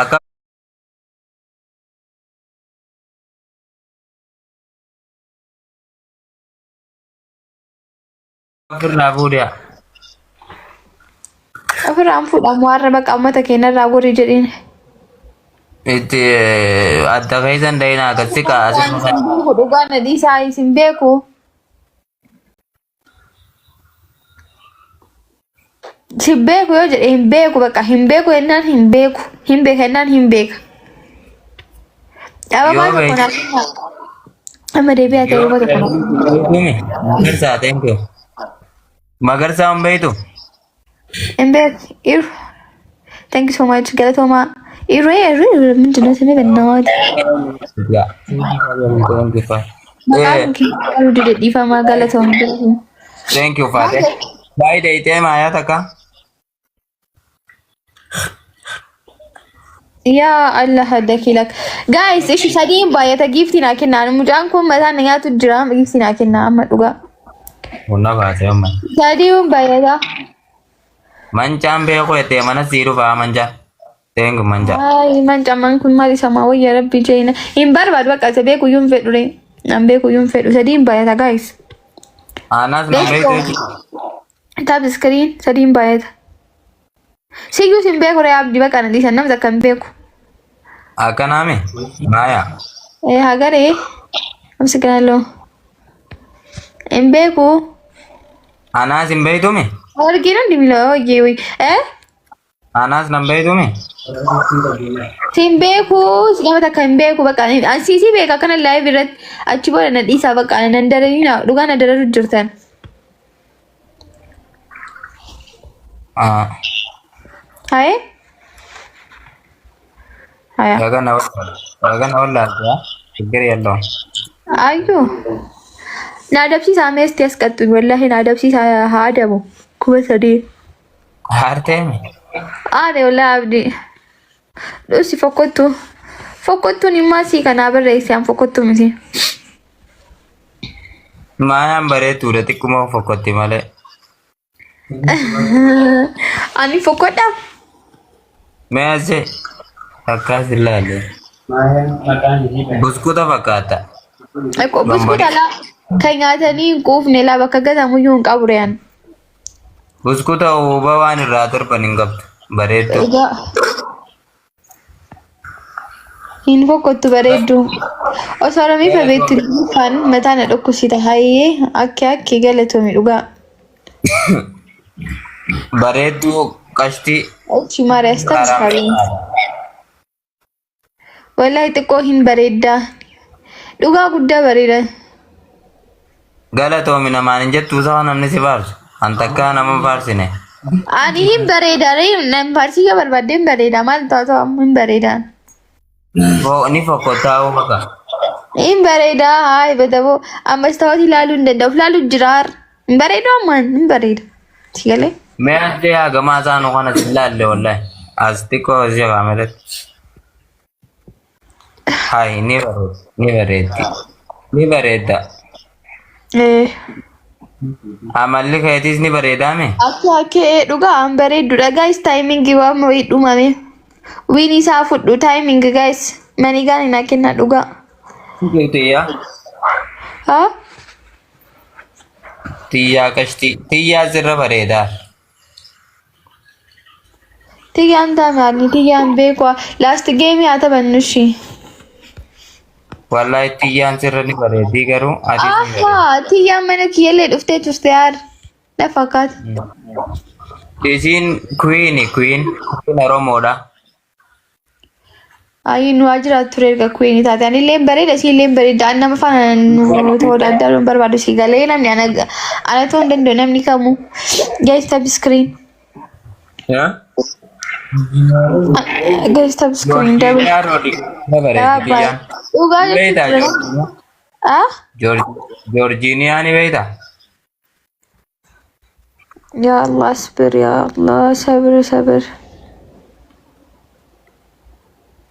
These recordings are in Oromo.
Akka firraa fuudhaa. Ofirraan fuudhamu har'a baqa uummata keenyarraa gorii jedheen. Itti adda keessan dayinaa akkasi kaa'asin. Dhugaa na dhiisaa isin beeku. Si beeku yoo jedhe hin beeku baqa hin beeku jennaan hin beeku hin beeka jennaan hin beeka. Ababaa tokko naaf amma deebi'aa ta'e uummata kana. Magarsaa thank you. Magarsaa hin beektu. Hin beeku iru. Thank you so much galatooma. Iru ምንድን ነው ስሜ በእናትህ? Maqaan kee maaluu dide dhiifamaa galatooma. Thank you Fateh. Baay'ee dayitee maayaa takka. Yaa Allah hadakilak. Guys, ishi sadiin baay'ata giiftii naa kennaa. Mucaan kun mataan na nyaatu jira. Giiftii naa kennaa amma dhugaa. Bunna baatee amma. Sadiin baay'ata. Mancaan beeku ettee mana sii dhufaa mancaan. Thank you mancaan. Ay, mancaan kun maal isa maa wayya rabbi jeena. Hin barbaadu bakka isa beeku yuun fedhu re. Nan beeku yuun fedhu. Sadiin baay'ata guys. Anas na beektu. Tap screen sadiin baay'ata. Siyyuu sin beeku re abdii bakka na dhiisan namni akka hin beeku. Akkanaame maayaa. Hagaree. Amsi kanaloo. Hin beeku. Anas hin beektume. Arginan dimila oye oye. Anas nan beektume. Sin beeku sigama takka hin beeku bakka ansiisii beeka kana live irratti achi booda na dhiisaa bakka nan dararina dhugaa na dararu jirtan. Haye? Haya. Wagana wallaataa ችግር የለውም። አዩ ናደብሲሳ ሜስት ያስቀጡኝ ወላሂ ናደብሲሳ ሀደቡ ኩበሰዲ አርቴም አሬ ወላ አብዲ ዱሲ ፎኮቱን ይማሲ ከና በረይሲያን ፎኮቱ ምሲ ማያም በሬቱ ለጥቁሞ ፎኮቲ ማለ አኒ ፎኮዳ መያዘ አካስ ይላል buskuta fakkaata. Buskuta la kan nyaatanii hin quufne la bakka gatamuyyuu hin qabu re'an. Buskuta huuba waan irraa torban hin qabdu bareeddu. Hin fokkottu bareeddu. Osoo ramii fabeetti kan mataa na dhukkubsita hayyee akki galatoomi dhugaa. Bareeddu qashtii. Achi maariyaas taasifamu. Wallahi xiqqoo hin bareedda. Dhugaa guddaa bareeda. Galatoomi namaan hin jettu isaa namni si faarsu. An takkaa nama faarsine. Ani hin bareeda ree nan faarsii yoo barbaadde hin bareeda maal ta'u hin bareeda. Ni fokkottaa hoo bakka. Hin bareeda haa beektaa ammas ta'uuti ilaaluu hin danda'u ilaaluu jiraar. Hin bareeda ammaan hin bareeda. Si galee. Mee asii hagamaa isaanu kana si ilaalle wallahi. As xiqqoo si kaameratti. Hai ni bareedda. Amalli keetis ni bareedaa mee? Akka dhugaa an bareedduudha guys taayimingii waan wayii dhumame. Wiin isaa fudhu taayimingii guys manii gaan hin kenna dhugaa. Xiyyaa. Haa? Xiyyaa qashtii. Xiyyaa sirra bareedaa. Tiyyaan taamaani tiyyaan beekwa laast geemii haa taphannushi. Wallahi tiyyaan sirra ni bareeddi garuu adii ni bareeddi. Aha tiyyaan mana kiyyallee dhuftee turte yaar. Na fakkaata. Isiin queen Oromoodha. Ayi nu ajiraat ture erga queen taate ani illee bareeda si illee bareeda an nama faana nu tawadaddaaruun barbaadu si galee namni ana ta'uu hin danda'u namni kamuu. Guys tab screen. Yaa? Guys tab screen double. Dhugaa jechuudha. Georgiiniyaa ni beekta? Ya Allah sabir ya Allah sabir.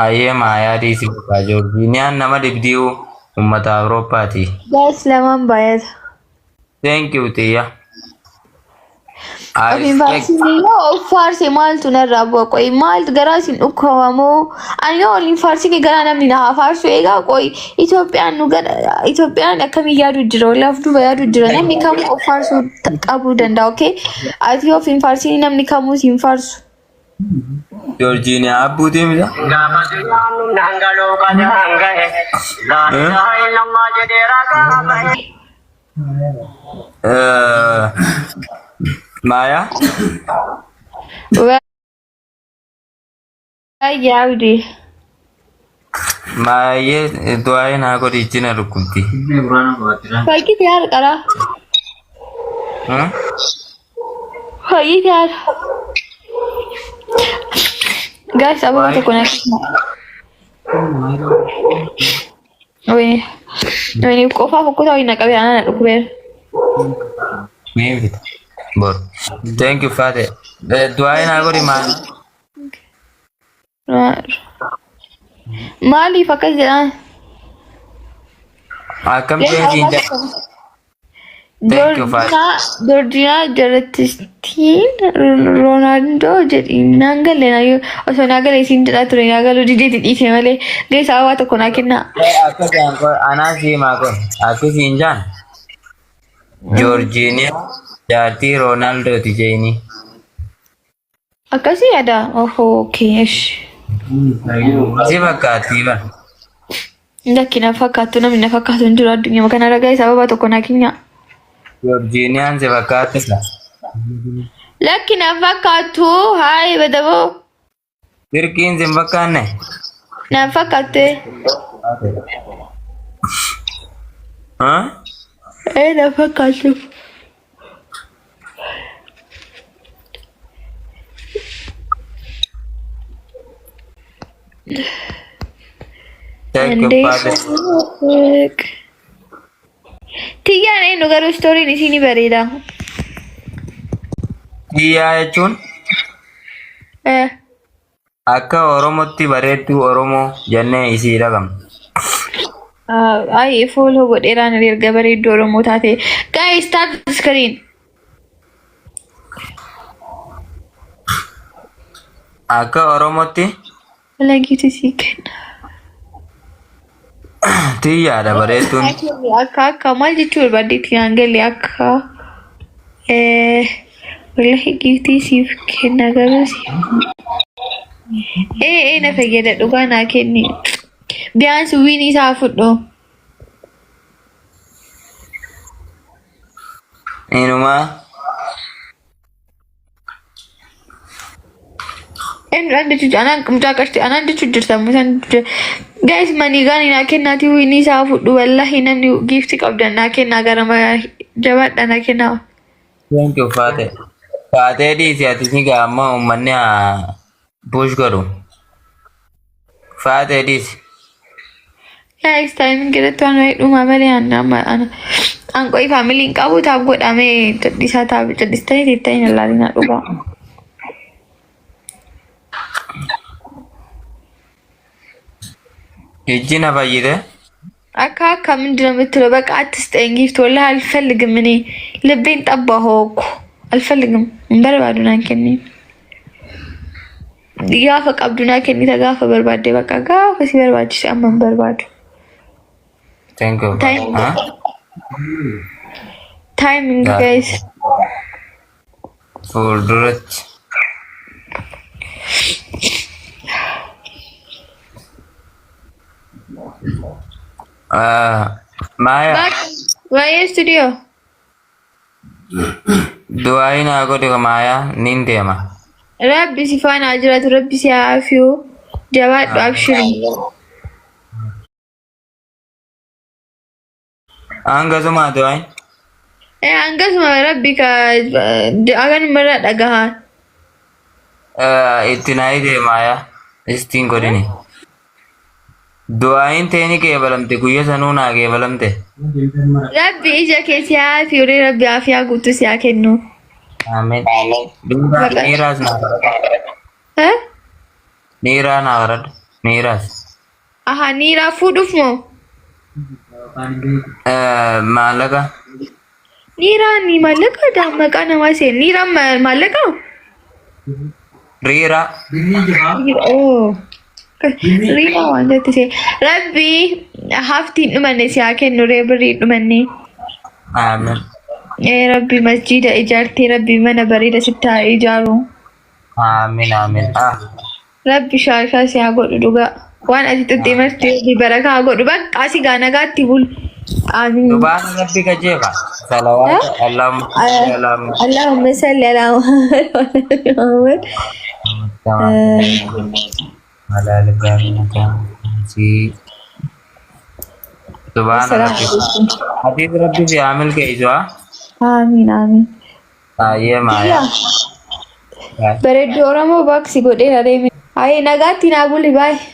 Ayyee maayaa dhiisii bukaa Georgiiniyaan nama dibdi'u uummata Awurooppaati. Guys lamaan baay'ata. Thank you Tiyya. Afin faarsinii yoo faarse maaltu narraa bu'a qoy maaltu garaa isin dhukkubamoo ani yoo waliin faarsine garaa namni na haa faarsu egaa qoy Itoophiyaan nu gara Itoophiyaan akkamiin yaadu jira walaaf duuba yaadu jira namni kamuu of faarsuu qabuu danda'a okay ati yoo afin faarsinii namni kamuu siin faarsu. Georgina abbuutii mita. Maya? Yaudi. Maya doain aku di Cina rukunti. Pagi tiar kara. Pagi tiar. Guys, apa kita connect? Ini kok aku tahu ini kabe anak aku ber. Maybe. Bor. Thank you, Father. Doain aku di mana? Mali fakat jalan. Akam cinta. Thank you, Father. Georgina Jaratistin Ronaldo jadi nanggal le nayo. Oso nanggal isin jara tu nanggal di isi male. Guys, awak tu kena kena. Aku jangan anak sih makon. Aku sinjan. Georgina jadi Ronaldo di sini. Aku sih ada. Oh, okay. Siapa katiba? Ndak kina fakatu na mina fakatu njura dunia makana ra guys ababa to kona kinya. Georgina siapa katisa? Lakina fakatu hai badabo. Tirkin siapa kane? Na fakate. Hah? Na fakatu. Thank you, Father. Tiga nih nugaru story di sini berida. Iya, Cun. Akka Oromotti bareedu Oromo jenne isi ragam. Ay follow godheeraan erga bareedu Oromoo taate. Guys, start screen. Akka Oromotti Lagi tu sih kan. Tiada bareedu. Akka maal jechuun barbaaddeetti hangalee akka wallahi giftii siif kenna garuu na fayyada dhugaa naa kenni. Biyaansi wiin isaa fudhu. Inuma. Anda cuci anak muda kasti anak dia cuci sama guys manigan ina kenna ti wiin isaa fudhu wallahi namni giftii qabdan naa kenna garama jabaadha naa kenna. Thank you, Father. Father di siati ni gamma ummanne push garu. Father di. Guys, time kita tuan baik rumah balik anak angkoi family kau tak buat ame di sana di stay ni lari nak rumah. Ijina bayide? Akka ምንድነው የምትለው? በቃ አትስጠኝ ጊፍት ወላሂ አልፈልግም። እኔ ልቤን ጠባኸው እኮ አልፈልግም። በርባዱና ከኒ ጋፈ ቀብዱና ከኒ ተጋፈ በርባዴ በቃ ጋፈ ሲበርባጅ ሲያመን በርባዱ Thank you. Timing guys. Fuldurut. Maya. Why studio? Doain aku di Maya ninde ma. Rabbi sifana ajratu rabbi siafiu jawad abshiri. Angga semua doain. Angga semua rabbi ka agan merat agahan. Itinai de Maya. Isting ko rin eh. Doain teni ke balamte kuya sanuna ke balamte. Rabbi ija ke siafi ure rabbi afia gutu siya kennu. Amin. Niras na. Nira na garad. Niras. Aha nira food of mo. Malaga. Niiraani maallaqa dammaqaa nama seen niiraan maallaqa. Riira. Oh. Riira waan jetti see. Rabbi haftiin dhumanne si haa kennu ree birrii dhumanne. Aamin. Rabbi masjiida ijaartee rabbi mana bareeda sitti haa ijaaru. Aamin aamin. Rabbi shaashaa si haa godhu dhugaa. Waan ati xuxxee martee barakaa haa godhu bakka asii gaa nagaatti bul. Aamin. Subhaana rabbika jeeqa. Salawaata Allahumma salli ala Muhammad. Halal gaarii si. Subhaana rabbika. Hadis rabbi fi aamil ke ijwa. Aamin aamin. Ayyee maaya. Bareedduu Oromoo baaksi godhee adeeme. Ayee nagaatti naa buli baay'ee.